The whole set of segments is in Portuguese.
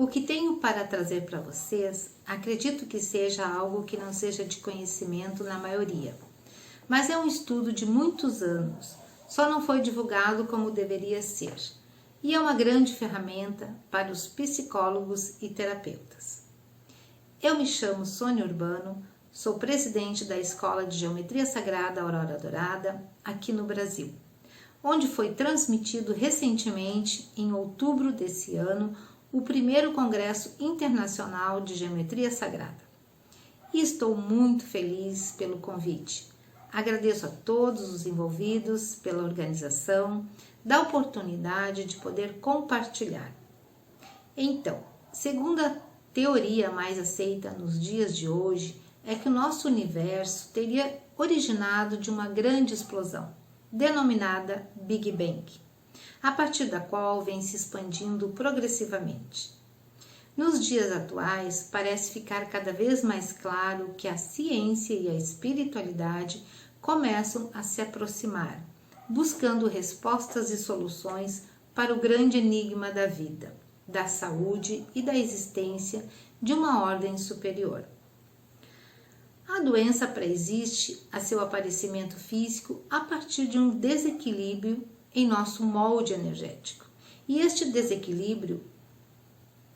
O que tenho para trazer para vocês, acredito que seja algo que não seja de conhecimento na maioria, mas é um estudo de muitos anos, só não foi divulgado como deveria ser, e é uma grande ferramenta para os psicólogos e terapeutas. Eu me chamo Sônia Urbano, sou presidente da Escola de Geometria Sagrada Aurora Dourada, aqui no Brasil, onde foi transmitido recentemente, em outubro desse ano, o primeiro Congresso Internacional de Geometria Sagrada. E estou muito feliz pelo convite. Agradeço a todos os envolvidos pela organização, da oportunidade de poder compartilhar. Então, segundo a teoria mais aceita nos dias de hoje, é que o nosso universo teria originado de uma grande explosão, denominada Big Bang, a partir da qual vem se expandindo progressivamente. Nos dias atuais, parece ficar cada vez mais claro que a ciência e a espiritualidade começam a se aproximar, buscando respostas e soluções para o grande enigma da vida, da saúde e da existência de uma ordem superior. A doença pré-existe a seu aparecimento físico a partir de um desequilíbrio em nosso molde energético. E este desequilíbrio,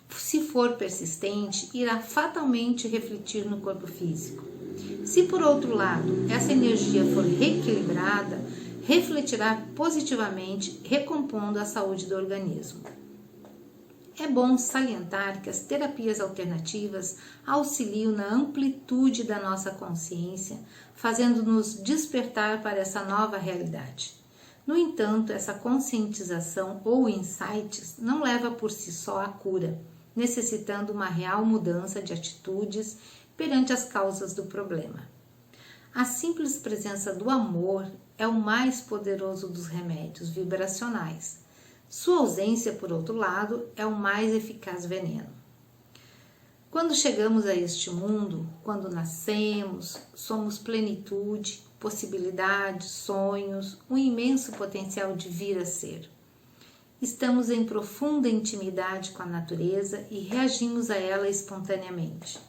se for persistente, irá fatalmente refletir no corpo físico. Se, por outro lado, essa energia for reequilibrada, refletirá positivamente, recompondo a saúde do organismo. É bom salientar que as terapias alternativas auxiliam na amplitude da nossa consciência, fazendo-nos despertar para essa nova realidade. No entanto, essa conscientização ou insights não leva por si só à cura, necessitando uma real mudança de atitudes perante as causas do problema. A simples presença do amor é o mais poderoso dos remédios vibracionais. Sua ausência, por outro lado, é o mais eficaz veneno. Quando chegamos a este mundo, quando nascemos, somos plenitude, possibilidades, sonhos, um imenso potencial de vir a ser. Estamos em profunda intimidade com a natureza e reagimos a ela espontaneamente.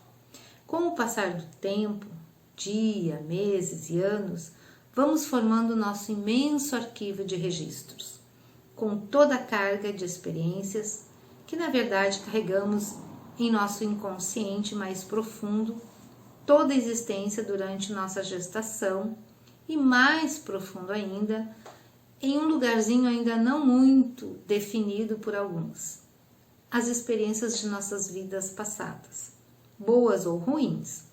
Com o passar do tempo, dia, meses e anos, vamos formando nosso imenso arquivo de registros, com toda a carga de experiências que, na verdade, carregamos em nosso inconsciente mais profundo, toda a existência durante nossa gestação e, mais profundo ainda, em um lugarzinho ainda não muito definido por alguns, as experiências de nossas vidas passadas, boas ou ruins.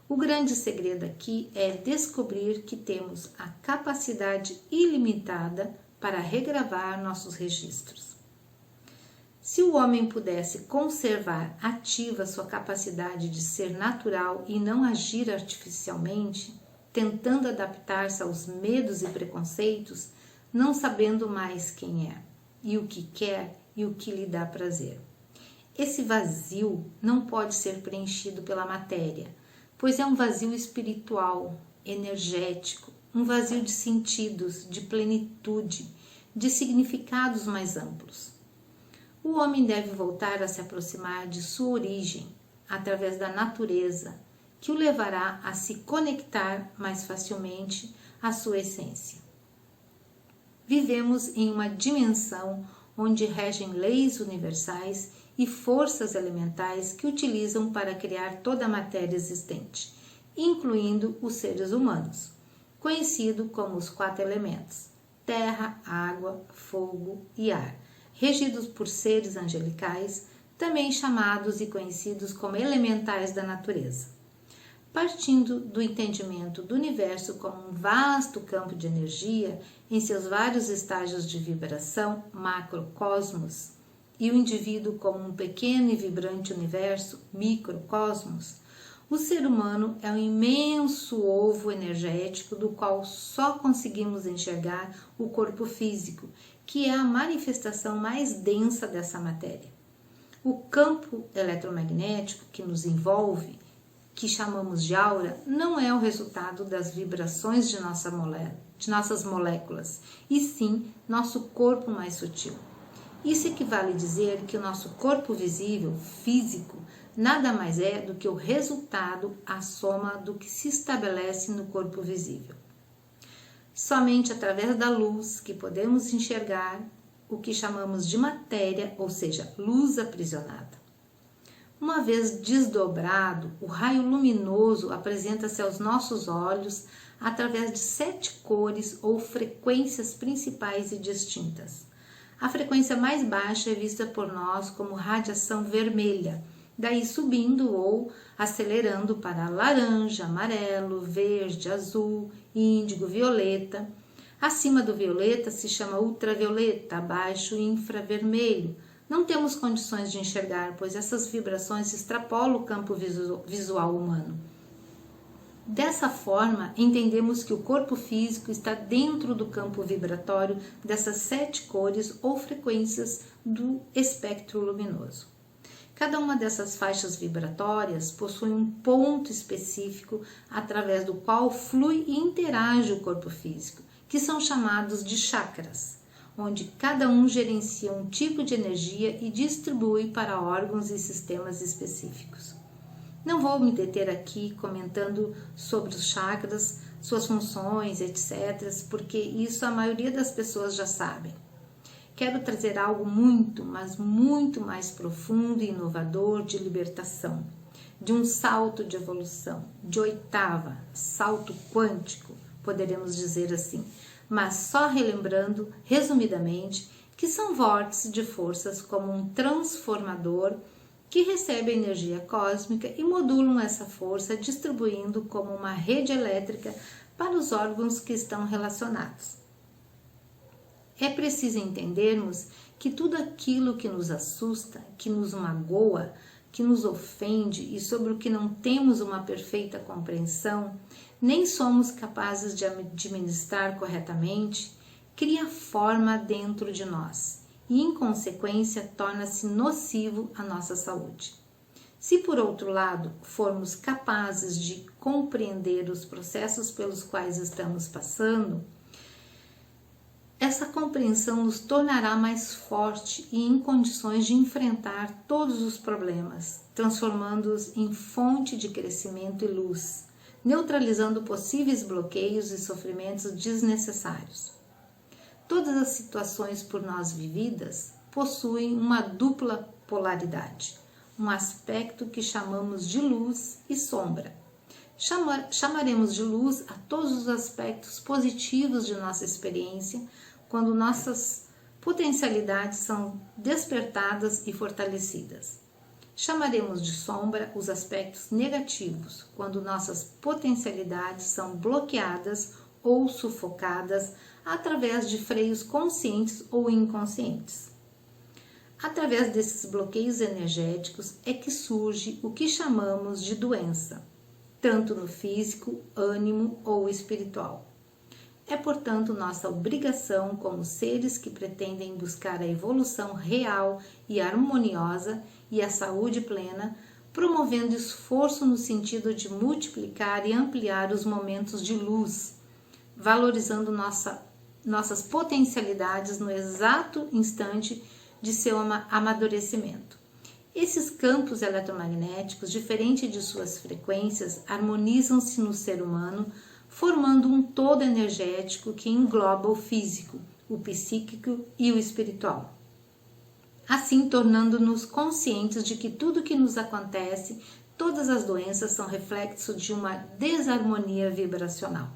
O grande segredo aqui é descobrir que temos a capacidade ilimitada para regravar nossos registros. Se o homem pudesse conservar ativa sua capacidade de ser natural e não agir artificialmente, tentando adaptar-se aos medos e preconceitos, não sabendo mais quem é, e o que quer e o que lhe dá prazer. Esse vazio não pode ser preenchido pela matéria, pois é um vazio espiritual, energético, um vazio de sentidos, de plenitude, de significados mais amplos. O homem deve voltar a se aproximar de sua origem, através da natureza, que o levará a se conectar mais facilmente à sua essência. Vivemos em uma dimensão onde regem leis universais e forças elementais que utilizam para criar toda a matéria existente, incluindo os seres humanos, conhecido como os 4 elementos: terra, água, fogo e ar, regidos por seres angelicais, também chamados e conhecidos como elementais da natureza. Partindo do entendimento do universo como um vasto campo de energia em seus vários estágios de vibração, macrocosmos, e o indivíduo como um pequeno e vibrante universo, microcosmos, o ser humano é um imenso ovo energético do qual só conseguimos enxergar o corpo físico, que é a manifestação mais densa dessa matéria. O campo eletromagnético que nos envolve, que chamamos de aura, não é o resultado das vibrações de nossas moléculas, e sim nosso corpo mais sutil. Isso equivale a dizer que o nosso corpo visível, físico, nada mais é do que o resultado, a soma do que se estabelece no corpo visível. Somente através da luz que podemos enxergar o que chamamos de matéria, ou seja, luz aprisionada. Uma vez desdobrado, o raio luminoso apresenta-se aos nossos olhos através de 7 cores ou frequências principais e distintas. A frequência mais baixa é vista por nós como radiação vermelha, daí subindo ou acelerando para laranja, amarelo, verde, azul, índigo, violeta. Acima do violeta se chama ultravioleta, abaixo infravermelho. Não temos condições de enxergar, pois essas vibrações extrapolam o campo visual humano. Dessa forma, entendemos que o corpo físico está dentro do campo vibratório dessas 7 cores ou frequências do espectro luminoso. Cada uma dessas faixas vibratórias possui um ponto específico através do qual flui e interage o corpo físico, que são chamados de chakras, onde cada um gerencia um tipo de energia e distribui para órgãos e sistemas específicos. Não vou me deter aqui comentando sobre os chakras, suas funções, etc., porque isso a maioria das pessoas já sabem. Quero trazer algo muito, mas muito mais profundo e inovador de libertação, de um salto de evolução, de 8ª, salto quântico, poderemos dizer assim, mas só relembrando, resumidamente, que são vórtices de forças como um transformador que recebe a energia cósmica e modulam essa força, distribuindo como uma rede elétrica para os órgãos que estão relacionados. É preciso entendermos que tudo aquilo que nos assusta, que nos magoa, que nos ofende e sobre o que não temos uma perfeita compreensão, nem somos capazes de administrar corretamente, cria forma dentro de nós e, em consequência, torna-se nocivo à nossa saúde. Se, por outro lado, formos capazes de compreender os processos pelos quais estamos passando, essa compreensão nos tornará mais forte e em condições de enfrentar todos os problemas, transformando-os em fonte de crescimento e luz, neutralizando possíveis bloqueios e sofrimentos desnecessários. Todas as situações por nós vividas possuem uma dupla polaridade, um aspecto que chamamos de luz e sombra. Chamaremos de luz a todos os aspectos positivos de nossa experiência, quando nossas potencialidades são despertadas e fortalecidas. Chamaremos de sombra os aspectos negativos, quando nossas potencialidades são bloqueadas ou sufocadas através de freios conscientes ou inconscientes. Através desses bloqueios energéticos é que surge o que chamamos de doença, tanto no físico, ânimo ou espiritual. É, portanto, nossa obrigação como seres que pretendem buscar a evolução real e harmoniosa e a saúde plena, promovendo esforço no sentido de multiplicar e ampliar os momentos de luz, valorizando nossas potencialidades no exato instante de seu amadurecimento. Esses campos eletromagnéticos, diferente de suas frequências, harmonizam-se no ser humano, formando um todo energético que engloba o físico, o psíquico e o espiritual. Assim, tornando-nos conscientes de que tudo que nos acontece, todas as doenças são reflexo de uma desarmonia vibracional.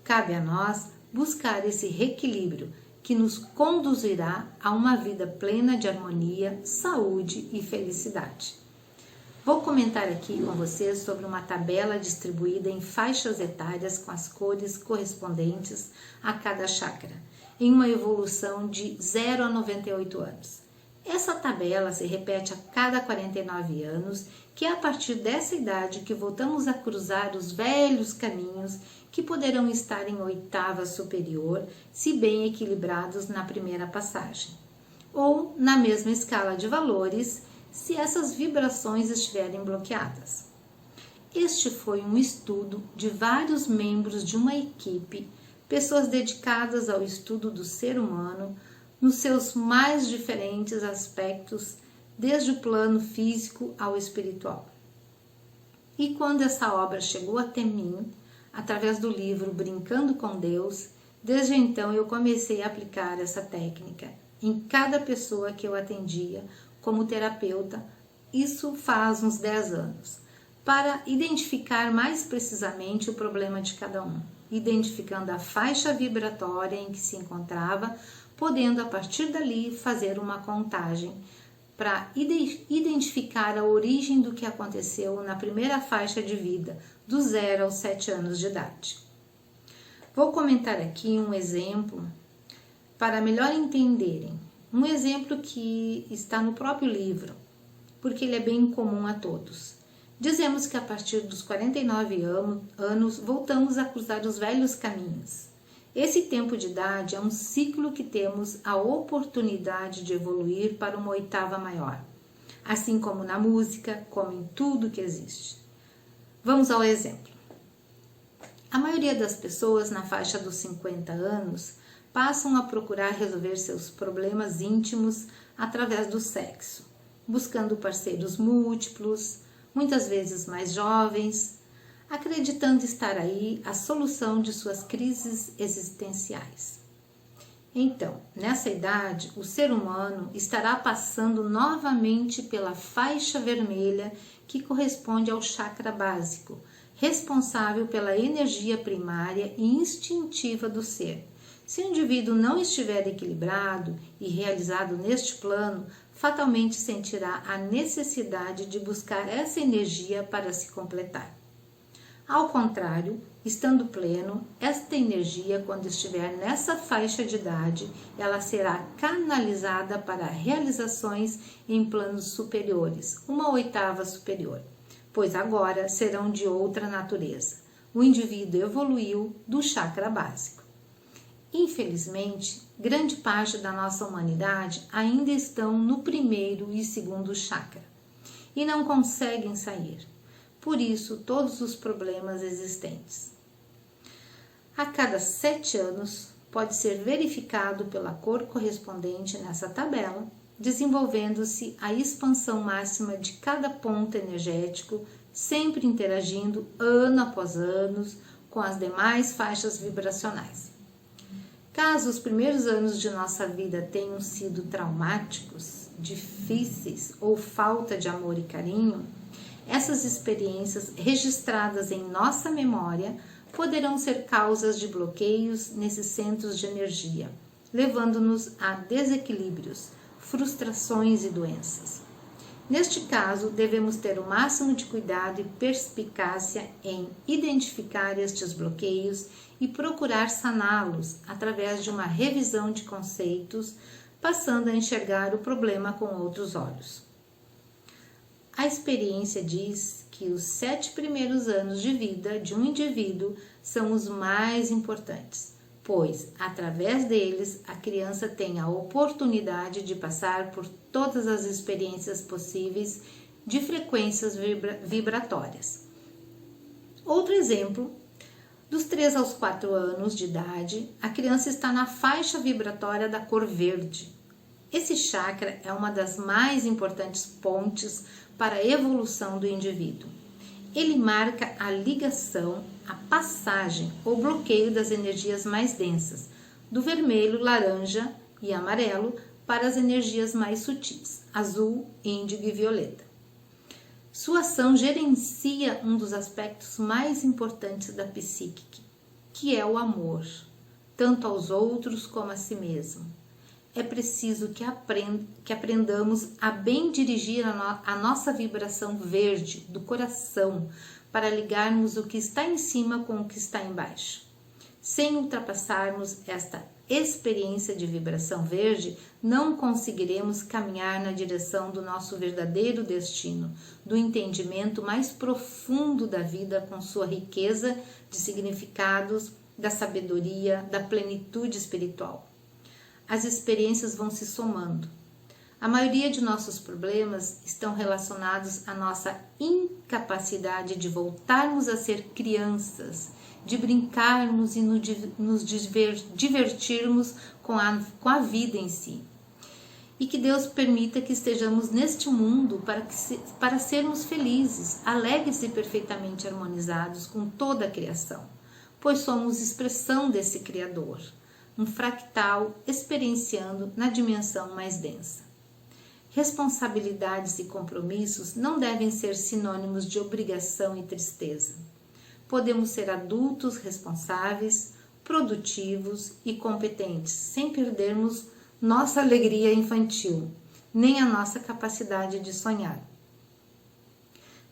Cabe a nós buscar esse reequilíbrio que nos conduzirá a uma vida plena de harmonia, saúde e felicidade. Vou comentar aqui com vocês sobre uma tabela distribuída em faixas etárias com as cores correspondentes a cada chakra, em uma evolução de 0 a 98 anos. Essa tabela se repete a cada 49 anos, que é a partir dessa idade que voltamos a cruzar os velhos caminhos que poderão estar em 8ª superior, se bem equilibrados na primeira passagem, ou na mesma escala de valores, se essas vibrações estiverem bloqueadas. Este foi um estudo de vários membros de uma equipe, pessoas dedicadas ao estudo do ser humano, nos seus mais diferentes aspectos, desde o plano físico ao espiritual. E quando essa obra chegou até mim, através do livro Brincando com Deus, desde então eu comecei a aplicar essa técnica em cada pessoa que eu atendia como terapeuta, isso faz uns 10 anos, para identificar mais precisamente o problema de cada um, identificando a faixa vibratória em que se encontrava, podendo a partir dali fazer uma contagem para identificar a origem do que aconteceu na primeira faixa de vida, do 0 aos 7 anos de idade. Vou comentar aqui um exemplo para melhor entenderem. Um exemplo que está no próprio livro, porque ele é bem comum a todos. Dizemos que a partir dos 49 anos voltamos a cruzar os velhos caminhos. Esse tempo de idade é um ciclo que temos a oportunidade de evoluir para uma oitava maior, assim como na música, como em tudo que existe. Vamos ao exemplo. A maioria das pessoas na faixa dos 50 anos passam a procurar resolver seus problemas íntimos através do sexo, buscando parceiros múltiplos, muitas vezes mais jovens, acreditando estar aí a solução de suas crises existenciais. Então, nessa idade, o ser humano estará passando novamente pela faixa vermelha que corresponde ao chakra básico, responsável pela energia primária e instintiva do ser. Se o indivíduo não estiver equilibrado e realizado neste plano, fatalmente sentirá a necessidade de buscar essa energia para se completar. Ao contrário, estando pleno, esta energia, quando estiver nessa faixa de idade, ela será canalizada para realizações em planos superiores, uma oitava superior, pois agora serão de outra natureza. O indivíduo evoluiu do chakra básico. Infelizmente, grande parte da nossa humanidade ainda estão no primeiro e segundo chakra e não conseguem sair. Por isso, todos os problemas existentes. A cada 7 anos, pode ser verificado pela cor correspondente nessa tabela, desenvolvendo-se a expansão máxima de cada ponto energético, sempre interagindo ano após ano com as demais faixas vibracionais. Caso os primeiros anos de nossa vida tenham sido traumáticos, difíceis ou falta de amor e carinho, essas experiências registradas em nossa memória poderão ser causas de bloqueios nesses centros de energia, levando-nos a desequilíbrios, frustrações e doenças. Neste caso, devemos ter o máximo de cuidado e perspicácia em identificar estes bloqueios e procurar saná-los através de uma revisão de conceitos, passando a enxergar o problema com outros olhos. A experiência diz que os 7 primeiros anos de vida de um indivíduo são os mais importantes, pois, através deles, a criança tem a oportunidade de passar por todas as experiências possíveis de frequências vibratórias. Outro exemplo, dos 3 aos 4 anos de idade, a criança está na faixa vibratória da cor verde. Esse chakra é uma das mais importantes pontes para a evolução do indivíduo. Ele marca a ligação, a passagem ou bloqueio das energias mais densas, do vermelho, laranja e amarelo para as energias mais sutis, azul, índigo e violeta. Sua ação gerencia um dos aspectos mais importantes da psique, que é o amor, tanto aos outros como a si mesmo. É preciso que aprendamos a bem dirigir a nossa vibração verde do coração para ligarmos o que está em cima com o que está embaixo. Sem ultrapassarmos esta experiência de vibração verde, não conseguiremos caminhar na direção do nosso verdadeiro destino, do entendimento mais profundo da vida com sua riqueza de significados, da sabedoria, da plenitude espiritual. As experiências vão se somando. A maioria de nossos problemas estão relacionados à nossa incapacidade de voltarmos a ser crianças, de brincarmos e nos divertirmos com a vida em si. E que Deus permita que estejamos neste mundo para sermos felizes, alegres e perfeitamente harmonizados com toda a criação, pois somos expressão desse Criador, um fractal experienciando na dimensão mais densa. Responsabilidades e compromissos não devem ser sinônimos de obrigação e tristeza. Podemos ser adultos responsáveis, produtivos e competentes, sem perdermos nossa alegria infantil, nem a nossa capacidade de sonhar.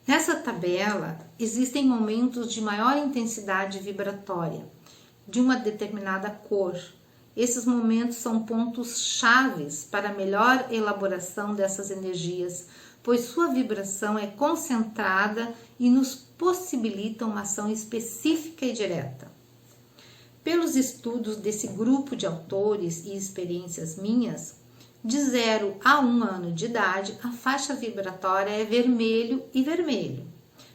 Nessa tabela, existem momentos de maior intensidade vibratória, de uma determinada cor. Esses momentos são pontos chaves para a melhor elaboração dessas energias, pois sua vibração é concentrada e nos possibilita uma ação específica e direta. Pelos estudos desse grupo de autores e experiências minhas, de 0 a 1 ano de idade, a faixa vibratória é vermelho e vermelho.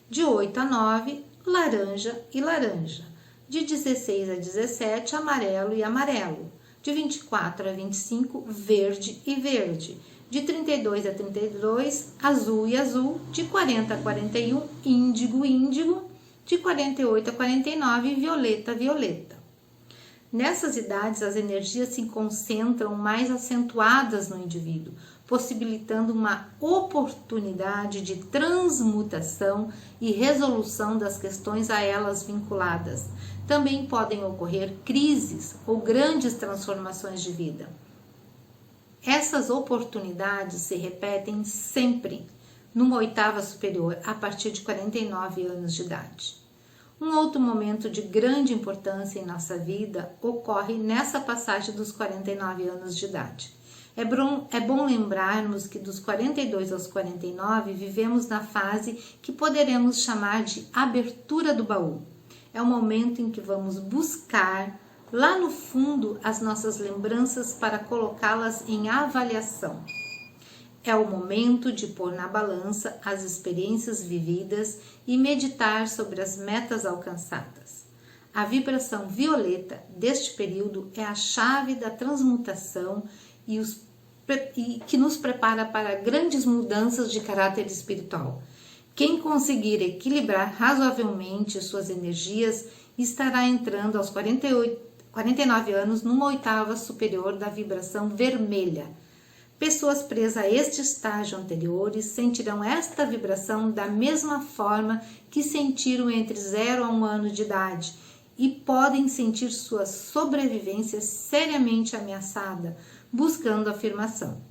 De 8 a 9, laranja e laranja. De 16 a 17, amarelo e amarelo. De 24 a 25, verde e verde. De 32 a 32, azul e azul. De 40 a 41, índigo e índigo. De 48 a 49, violeta e violeta. Nessas idades, as energias se concentram mais acentuadas no indivíduo, possibilitando uma oportunidade de transmutação e resolução das questões a elas vinculadas. Também podem ocorrer crises ou grandes transformações de vida. Essas oportunidades se repetem sempre, numa oitava superior, a partir de 49 anos de idade. Um outro momento de grande importância em nossa vida ocorre nessa passagem dos 49 anos de idade. É bom lembrarmos que dos 42 aos 49 vivemos na fase que poderemos chamar de abertura do baú. É o momento em que vamos buscar lá no fundo as nossas lembranças para colocá-las em avaliação. É o momento de pôr na balança as experiências vividas e meditar sobre as metas alcançadas. A vibração violeta deste período é a chave da transmutação e que nos prepara para grandes mudanças de caráter espiritual. Quem conseguir equilibrar razoavelmente suas energias estará entrando aos 49 anos numa oitava superior da vibração vermelha. Pessoas presas a este estágio anteriores sentirão esta vibração da mesma forma que sentiram entre 0 a 1 ano de idade e podem sentir sua sobrevivência seriamente ameaçada, buscando afirmação.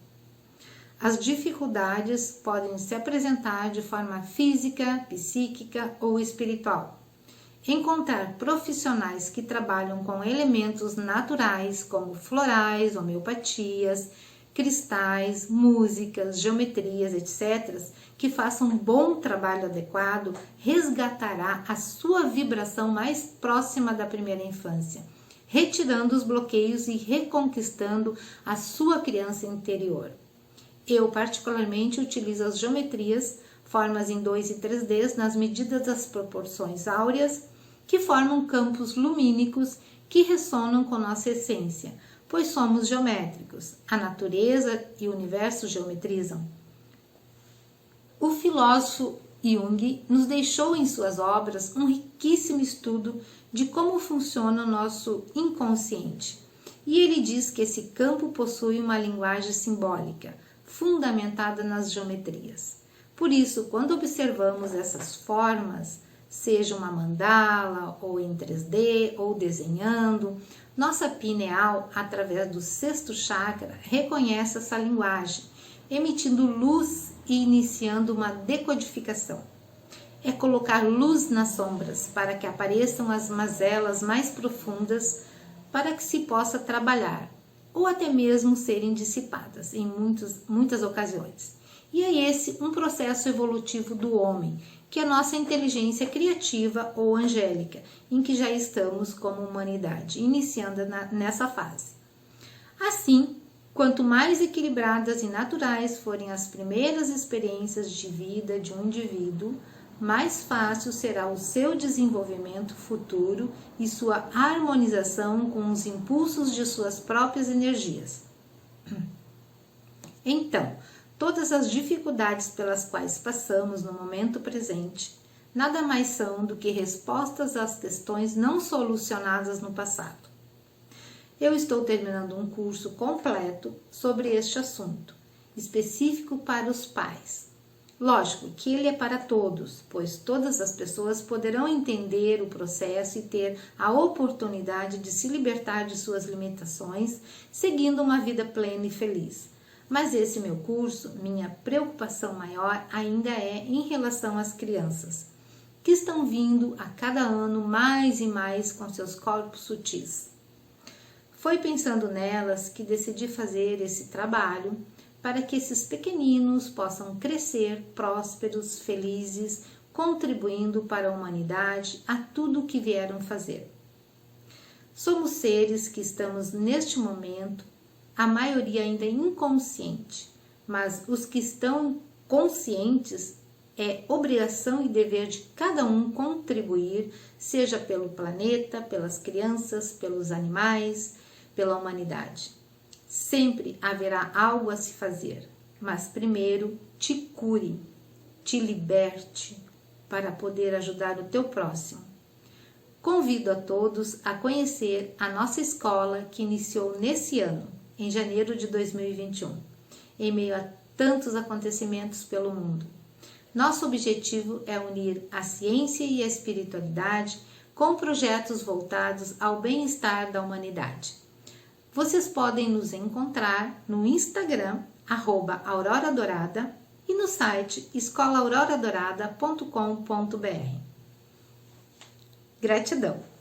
As dificuldades podem se apresentar de forma física, psíquica ou espiritual. Encontrar profissionais que trabalham com elementos naturais como florais, homeopatias, cristais, músicas, geometrias, etc., que façam um bom trabalho adequado, resgatará a sua vibração mais próxima da primeira infância, retirando os bloqueios e reconquistando a sua criança interior. Eu, particularmente, utilizo as geometrias, formas em 2 e 3D, nas medidas das proporções áureas, que formam campos lumínicos que ressonam com nossa essência, pois somos geométricos. A natureza e o universo geometrizam. O filósofo Jung nos deixou em suas obras um riquíssimo estudo de como funciona o nosso inconsciente. E ele diz que esse campo possui uma linguagem simbólica, fundamentada nas geometrias. Por isso, quando observamos essas formas, seja uma mandala, ou em 3D, ou desenhando, nossa pineal, através do sexto chakra, reconhece essa linguagem, emitindo luz e iniciando uma decodificação. É colocar luz nas sombras para que apareçam as mazelas mais profundas para que se possa trabalhar, ou até mesmo serem dissipadas em muitas ocasiões. E é esse um processo evolutivo do homem, que é a nossa inteligência criativa ou angélica, em que já estamos como humanidade, iniciando nessa fase. Assim, Quanto mais equilibradas e naturais forem as primeiras experiências de vida de um indivíduo, mais fácil será o seu desenvolvimento futuro e sua harmonização com os impulsos de suas próprias energias. Então, todas as dificuldades pelas quais passamos no momento presente nada mais são do que respostas às questões não solucionadas no passado. Eu estou terminando um curso completo sobre este assunto, específico para os pais. Lógico que ele é para todos, pois todas as pessoas poderão entender o processo e ter a oportunidade de se libertar de suas limitações, seguindo uma vida plena e feliz. Mas esse meu curso, minha preocupação maior ainda é em relação às crianças, que estão vindo a cada ano mais e mais com seus corpos sutis. Foi pensando nelas que decidi fazer esse trabalho para que esses pequeninos possam crescer prósperos, felizes, contribuindo para a humanidade a tudo o que vieram fazer. Somos seres que estamos neste momento, a maioria ainda inconsciente, mas os que estão conscientes é obrigação e dever de cada um contribuir, seja pelo planeta, pelas crianças, pelos animais, pela humanidade. Sempre haverá algo a se fazer, mas primeiro te cure, te liberte para poder ajudar o teu próximo. Convido a todos a conhecer a nossa escola que iniciou nesse ano, em janeiro de 2021, em meio a tantos acontecimentos pelo mundo. Nosso objetivo é unir a ciência e a espiritualidade com projetos voltados ao bem-estar da humanidade. Vocês podem nos encontrar no Instagram, @auroradorada, e no site escolaauroradorada.com.br. Gratidão!